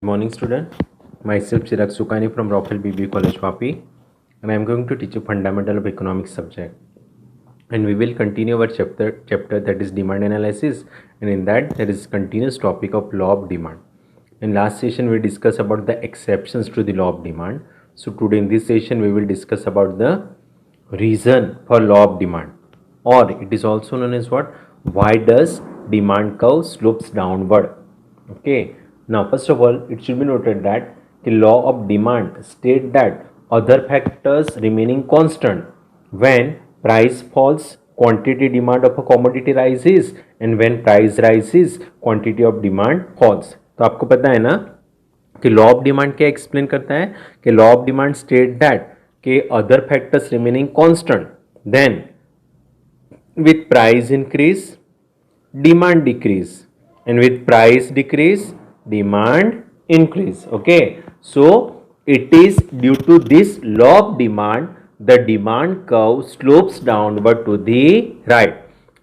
Morning student, myself Chirag Sukani from Rafael BB College Vapi, and I am going to teach you fundamental of economics subject, and we will continue our chapter that is demand analysis, and in that there is continuous topic of law of demand. In last session we discussed about the exceptions to the law of demand. So today in this session we will discuss about the reason for law of demand, or it is also known as what? Why does demand curve slopes downward? Okay. Now, first of all, it should be noted that the law of demand state that other factors remaining constant when price falls, quantity demand of a commodity rises, and when price rises, quantity of demand falls. तो आपको पता है ना कि law of demand क्या explain करता है कि law of demand state that के other factors remaining constant then with price increase demand decrease, and with price decrease demand increase. Okay, so it is due to this law of demand the demand curve slopes downward to the right.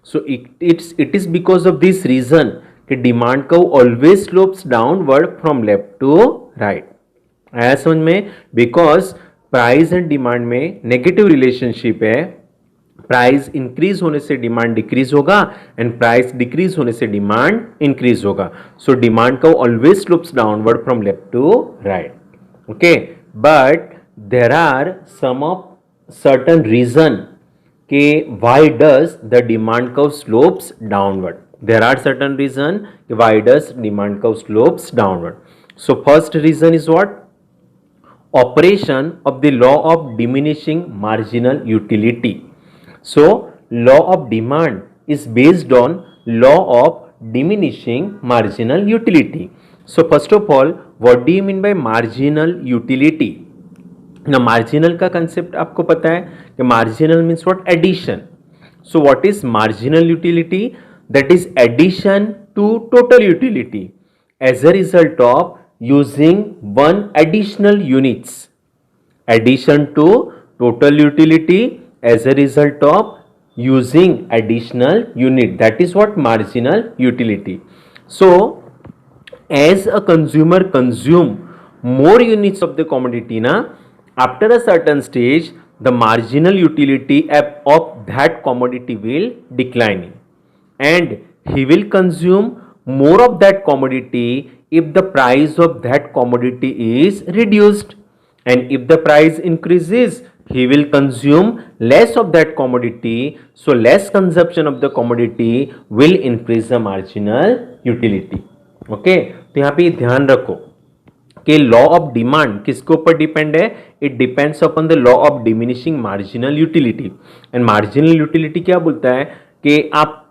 So it is because of this reason कि demand curve always slopes downward from left to right. आया समझ में? Because price and demand में negative relationship है. Price increase होने से demand decrease होगा and price decrease होने से डिमांड इंक्रीज होगा. सो डिमांड का always slopes downward from left to right. Okay, but there are some of certain reason के why does the demand curve slopes downward. There are certain reason why does demand curve slopes downward. So first reason is what? Operation of the law of diminishing marginal utility. So law of demand is based on law of diminishing marginal utility. So first of all, what do you mean by marginal utility? Now marginal का concept आपको पता है कि marginal means what? Addition. So what is marginal utility? That is addition to total utility as a result of using one additional units. Addition to total utility as a result of using additional unit, that is what marginal utility. So as a consumer consume more units of the commodity na, after a certain stage the marginal utility of that commodity will declining and he will consume more of that commodity if the price of that commodity is reduced, and if the price increases he will consume less of that commodity. So less consumption of the commodity will increase the marginal utility. Okay, तो यहाँ पे ध्यान रखो कि law of demand किसके ऊपर depend है? It depends upon the law of diminishing marginal utility. And marginal utility क्या बोलता है कि आप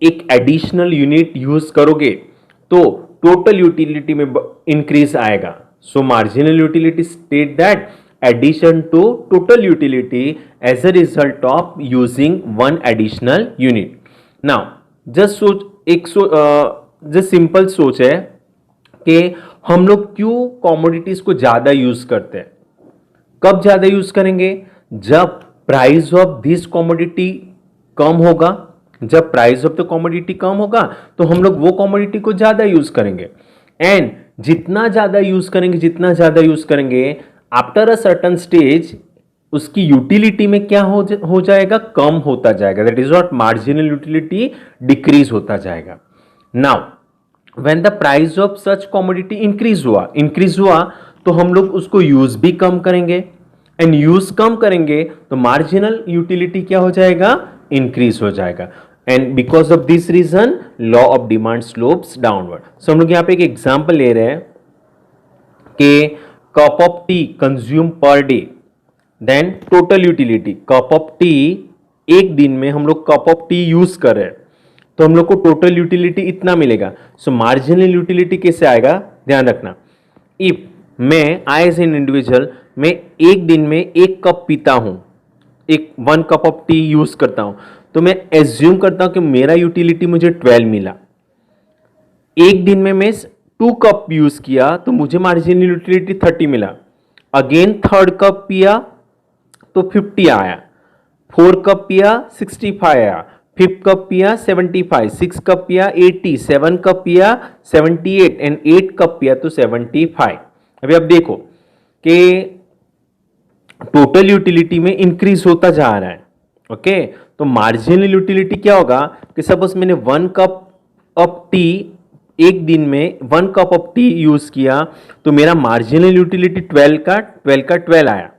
एक एडिशनल यूनिट यूज करोगे तो टोटल यूटिलिटी में इंक्रीज आएगा. So marginal utility state that addition to total utility as a result of using one additional unit. Now just सोच जस्ट सिंपल सोच है कि हम लोग क्यों कॉमोडिटीज को ज्यादा यूज करते हैं. कब ज्यादा यूज करेंगे? जब प्राइस ऑफ दिस कॉमोडिटी कम होगा. जब प्राइस ऑफ द कॉमोडिटी कम होगा तो हम लोग वो कॉमोडिटी को ज्यादा यूज करेंगे. एंड जितना ज्यादा यूज करेंगे आफ्टर अ सर्टन स्टेज उसकी यूटिलिटी में क्या हो जाएगा? कम होता जाएगा. That is what marginal utility decrease होता जाएगा. Now when the price of such commodity increase हुआ तो हम लोग उसको यूज भी कम करेंगे, एंड यूज कम करेंगे तो मार्जिनल यूटिलिटी क्या हो जाएगा? इंक्रीज हो जाएगा. And because of this reason law of demand slopes downward. So हम लोग यहां पे एक एग्जांपल ले रहे हैं कि cup of tea consume per day, then total utility. Cup of tea एक दिन में हम लोग कप ऑफ टी यूज कर रहे हैं तो हम लोग को टोटल यूटिलिटी इतना मिलेगा. सो मार्जिनल यूटिलिटी कैसे आएगा? ध्यान रखना. इफ मैं एज एन इंडिविजुअल मैं एक दिन में एक कप पीता हूं, एक 1 कप ऑफ टी यूज करता हूं, तो मैं एज्यूम करता हूं कि मेरा यूटिलिटी मुझे 12 मिला. एक दिन में मैं 2 कप यूज किया तो मुझे मार्जिनल यूटिलिटी 30 मिला. अगेन थर्ड कप पिया तो 50 आया. 4 कप पिया 65 आया. फिफ्थ कप पिया 75, सिक्स कप पिया 80, सेवन कप पिया 78 एंड 8 कप पिया तो 75। अभी अब देखो कि टोटल यूटिलिटी में इंक्रीज होता जा रहा है। ओके, तो मार्जिनल यूटिलिटी क्या होगा कि सपोज मैंने 1 कप ऑफ टी एक दिन में 1 कप ऑफ टी यूज किया तो मेरा मार्जिनल यूटिलिटी 12 आया।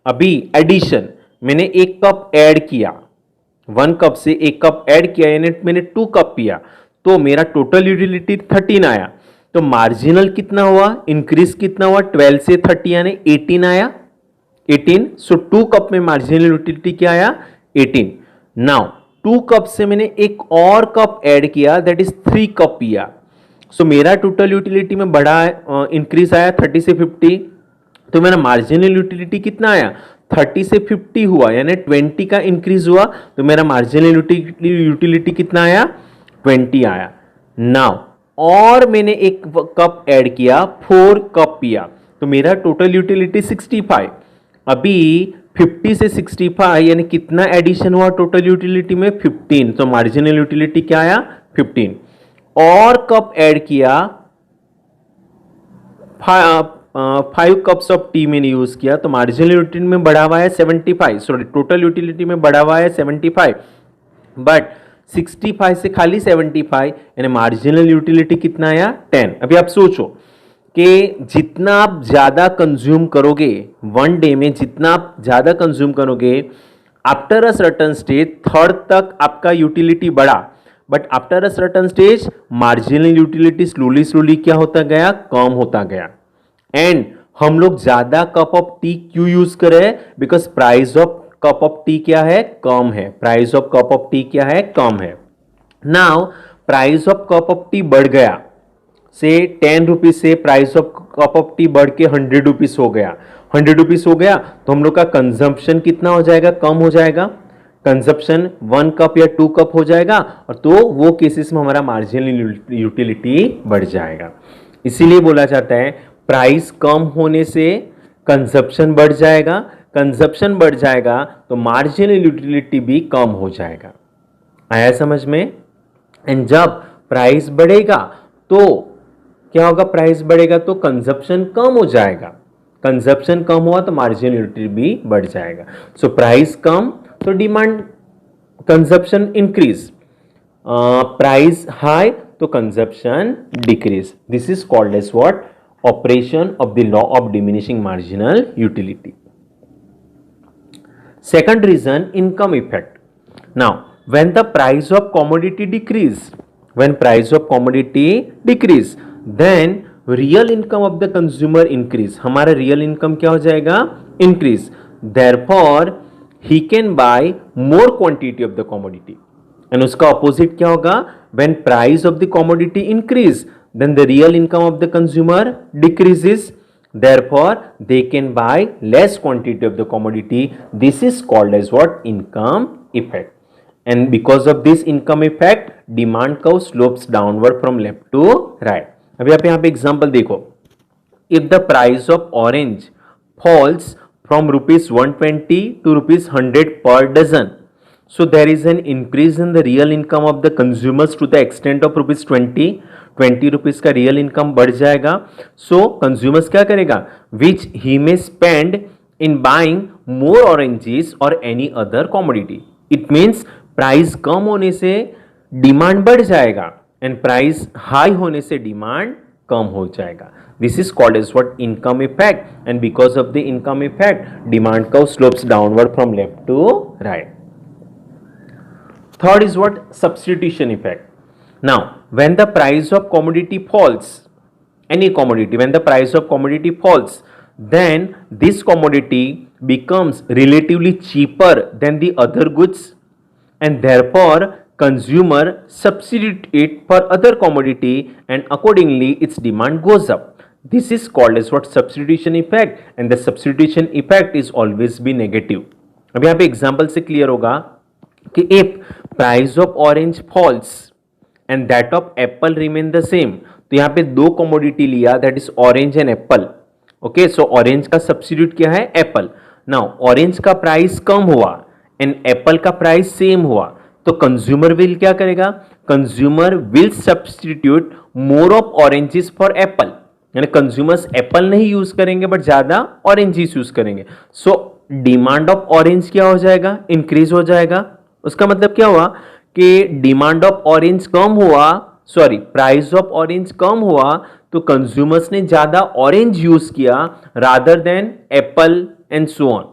अभी एडिशन मैंने 1 कप ऐड किया, 1 कप से 1 कप ऐड किया यानी मैंने 2 कप पिया तो मेरा टोटल यूटिलिटी 13 आया। तो मार्जिनल कितना हुआ, इंक्रीज कितना हुआ, 12 से 30 यानी 18 आया, 18। सो 2 कप में मार्जिनल यूटिलिटी क्या आया, 18। नाउ 2 कप से मैंने एक और कप ऐड किया दैट इज 3 कप पिया। सो मेरा टोटल यूटिलिटी में बढ़ा इंक्रीज आया 30 से 50। तो मेरा मार्जिनल यूटिलिटी कितना आया, 30 से 50 हुआ यानी 20 का इंक्रीज हुआ तो मेरा मार्जिनल यूटिलिटी कितना आया, 20 आया। नाउ और मैंने एक कप ऐड किया, 4 कप पिया तो मेरा टोटल यूटिलिटी 65। अभी 50 से 65 यानी कितना एडिशन हुआ टोटल यूटिलिटी में, 15। तो मार्जिनल यूटिलिटी क्या आया, 15। और कप ऐड किया, 5 कप्स ऑफ टी मैंने यूज किया तो मार्जिनल यूटिलिटी में बढ़ा हुआ है 75, सॉरी टोटल यूटिलिटी में बढ़ा हुआ है 75, बट 65 से खाली 75 यानी मार्जिनल यूटिलिटी कितना आया, 10। अभी आप सोचो कि जितना आप ज्यादा कंज्यूम करोगे वन डे में, जितना आप ज्यादा कंज्यूम करोगे, after a certain stage third तक आपका यूटिलिटी बढ़ा, but after a certain stage marginal utility slowly slowly क्या होता गया, कम होता गया। एंड हम लोग ज्यादा कप ऑफ टी क्यों यूज कर रहे हैं, because price of cup of T क्या है, कम है। Price of cup of T क्या है, कम है। Now price of cup of T बढ़ गया से 10 रुपीज से price of cup of T बढ़ के 100 रुपीज हो गया, 100 रुपीज हो गया तो हम लोग का कंजम्पशन कितना हो जाएगा, कम हो जाएगा। कंजप्शन 1 कप या 2 कप हो जाएगा और तो वो केसेस में हमारा मार्जिनल यूटिलिटी बढ़ जाएगा। इसीलिए बोला जाता है प्राइस कम होने से कंजप्शन बढ़ जाएगा, कंजप्शन बढ़ जाएगा तो मार्जिनल यूटिलिटी भी कम हो जाएगा। आया समझ में? एंड जब प्राइस बढ़ेगा तो क्या होगा, प्राइस बढ़ेगा तो कंजप्शन कम हो जाएगा, कंजप्शन कम हुआ तो मार्जिनल यूटिलिटी भी बढ़ जाएगा। सो प्राइस कम तो demand, consumption increase, price high तो consumption decrease. This is called as what, operation of the law of diminishing marginal utility. Second reason, income effect. Now, when the price of commodity decrease, when price of commodity decrease, then real income of the consumer increase. हमारा real income क्या हो जाएगा, increase. Therefore, he can buy more quantity of the commodity. And उसका opposite क्या होगा, when price of the commodity increase, then the real income of the consumer decreases. Therefore, they can buy less quantity of the commodity. This is called as what, income effect. And because of this income effect, demand curve slopes downward from left to right. अभी आप यहाँ पे example देखो, if the price of orange falls from rupees 120 to rupees 100 per dozen, so there is an increase in the real income of the consumers to the extent of rupees 20 rupees का real income बढ़ जाएगा। So consumers क्या करेगा, which he may spend in buying more oranges or any other commodity. It means price कम होने से demand बढ़ जाएगा एंड प्राइस हाई होने से डिमांड कम हो जाएगा। This is called as what, income effect. And because of the income effect demand curve slopes downward from left to right. Third is what, substitution effect. Now, when the price of commodity falls, any commodity, when the price of commodity falls, then this commodity becomes relatively cheaper than the other goods, and therefore consumer substitute it for other commodity, and accordingly its demand goes up. This is called as what, substitution effect, and the substitution effect is always be negative. अब यहाँ पे example से clear होगा कि if price of orange falls and that of apple remain the same, तो यहाँ पे दो commodity लिया, that is orange and apple. Okay, so orange का substitute क्या है, apple. Now orange का price कम हुआ and apple का price same हुआ, तो कंज्यूमर विल क्या करेगा, consumer will substitute more of oranges for Apple, यानी कंज्यूमर्स एप्पल नहीं यूज करेंगे बट ज्यादा ऑरेंजेस यूज करेंगे। सो डिमांड ऑफ ऑरेंज क्या हो जाएगा, इंक्रीज हो जाएगा। उसका मतलब क्या हुआ कि डिमांड ऑफ ऑरेंज कम हुआ, सॉरी प्राइस ऑफ ऑरेंज कम हुआ, तो कंज्यूमर्स ने ज्यादा ऑरेंज यूज किया rather than Apple and so on.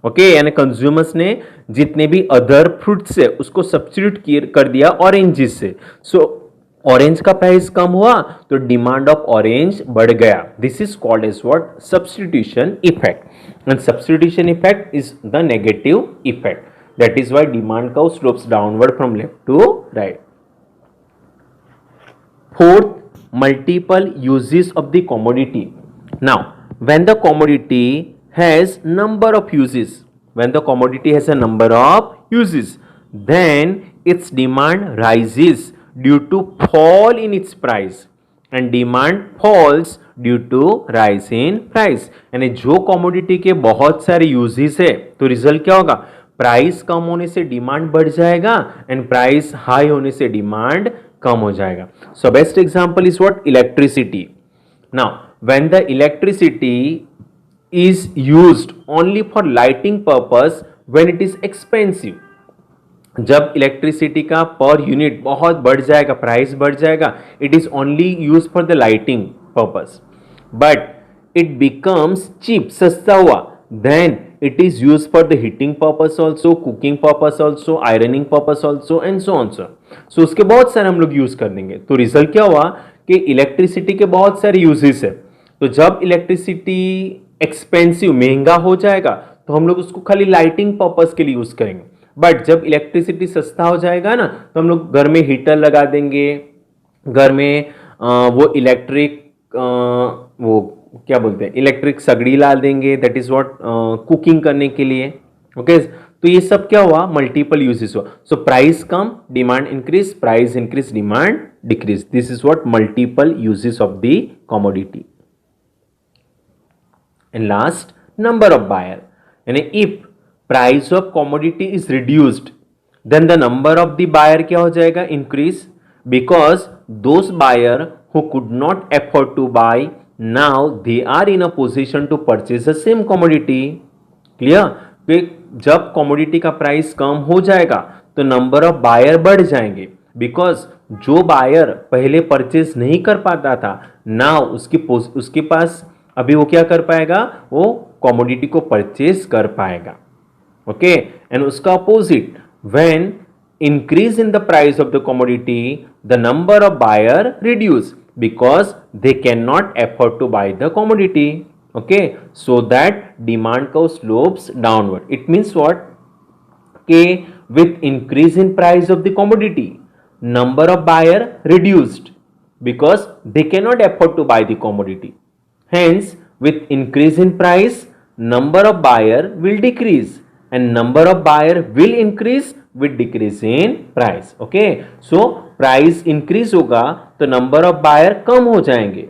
Okay, यानी कंज्यूमर्स ने जितने भी अदर फ्रूट्स है उसको सब्स्टिट्यूट कर दिया ऑरेंजेस से। सो ऑरेंज का प्राइस कम हुआ तो डिमांड ऑफ ऑरेंज बढ़ गया। This is called as what, substitution effect. And substitution effect is the negative effect, that is why demand curve slopes downward from left to right. Fourth, multiple uses of the commodity. Now, when the commodity has number of uses, when the commodity has a number of uses, then its demand rises due to fall in its price and demand falls due to rise in price. यानी जो commodity के बहुत सारे uses है तो result क्या होगा, price कम होने से डिमांड बढ़ जाएगा एंड प्राइस हाई होने से डिमांड कम हो जाएगा। So best example is what, electricity. Now when the electricity is used only for lighting purpose when it is expensive, जब इलेक्ट्रिसिटी का पर यूनिट बहुत बढ़ जाएगा, प्राइस बढ़ जाएगा, it is only use for the lighting purpose, but it becomes cheap, सस्ता हुआ, then it is used for the heating purpose also, cooking purpose also, ironing purpose also and so on so उसके बहुत सारे हम लोग use कर देंगे। तो रिजल्ट क्या हुआ कि इलेक्ट्रिसिटी के बहुत सारे यूजेस है, तो जब इलेक्ट्रिसिटी एक्सपेंसिव महंगा हो जाएगा तो हम लोग उसको खाली लाइटिंग पर्पस के लिए यूज करेंगे, बट जब इलेक्ट्रिसिटी सस्ता हो जाएगा ना तो हम लोग घर में हीटर लगा देंगे, घर में वो इलेक्ट्रिक वो क्या बोलते हैं, इलेक्ट्रिक सगड़ी ला देंगे, दैट इज व्हाट, कुकिंग करने के लिए। ओके, तो ये सब क्या हुआ, मल्टीपल यूजेस हुआ। सो प्राइस कम, demand increase, price increase, demand decrease, this is what multiple uses of the commodity. And last, number of buyer, यानी if price of commodity is reduced then the number of the buyer क्या हो जाएगा, increase, because those buyer who could not afford to buy, now they are in a position to purchase the same commodity. Clear? तो जब commodity का price कम हो जाएगा तो number of buyer बढ़ जाएंगे, बिकॉज जो बायर पहले परचेज नहीं कर पाता था नाउ उसके पास अभी वो क्या कर पाएगा, वो commodity को परचेज कर पाएगा। ओके, एंड उसका opposite, when increase in the price of the commodity the number of buyer reduce because they cannot afford to buy the commodity. Okay, so that demand curve slopes downward. It means what, okay, with increase in price of the commodity number of buyer reduced because they cannot afford to buy the commodity, hence with increase in price number of buyer will decrease and number of buyer will increase with decrease in price. Okay, so price increase होगा तो number of buyer कम हो जाएंगे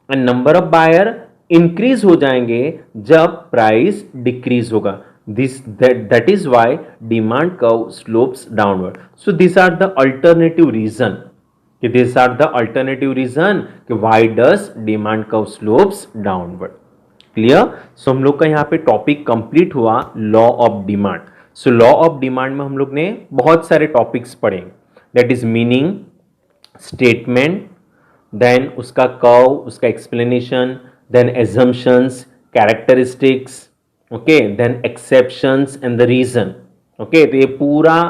and number of buyer increase हो जाएंगे जब price decrease होगा। This that is why demand curve slopes downward. So this are the alternative reason, कि this are the alternative reason कि why does demand curve slopes downward. Clear? So हम लोग का यहाँ पे टॉपिक कंप्लीट हुआ law of demand. So law of demand में हम लोग ने बहुत सारे टॉपिक्स पढ़े, that is meaning, statement, then उसका कर्व, उसका explanation, then assumptions, characteristics, okay, then exceptions and the reason. Okay, तो ये पूरा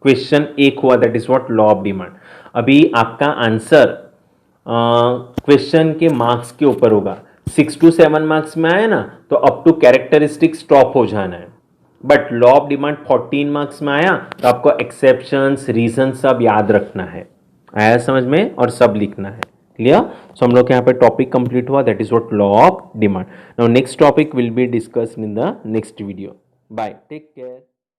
क्वेश्चन एक हुआ, that is what law of demand. अभी आपका आंसर क्वेश्चन के मार्क्स के ऊपर होगा, 6 to 7 मार्क्स में आया ना तो अप टू कैरेक्टरिस्टिक स्टॉप हो जाना है, but law of demand 14 marks में आया तो आपको एक्सेप्शंस, रीजन सब याद रखना है। आया समझ में? और सब लिखना है। क्लियर? सो हम लोग के यहाँ पे टॉपिक कंप्लीट हुआ, that is what law of demand. Now next topic will be discussed in the next video. Bye, take care.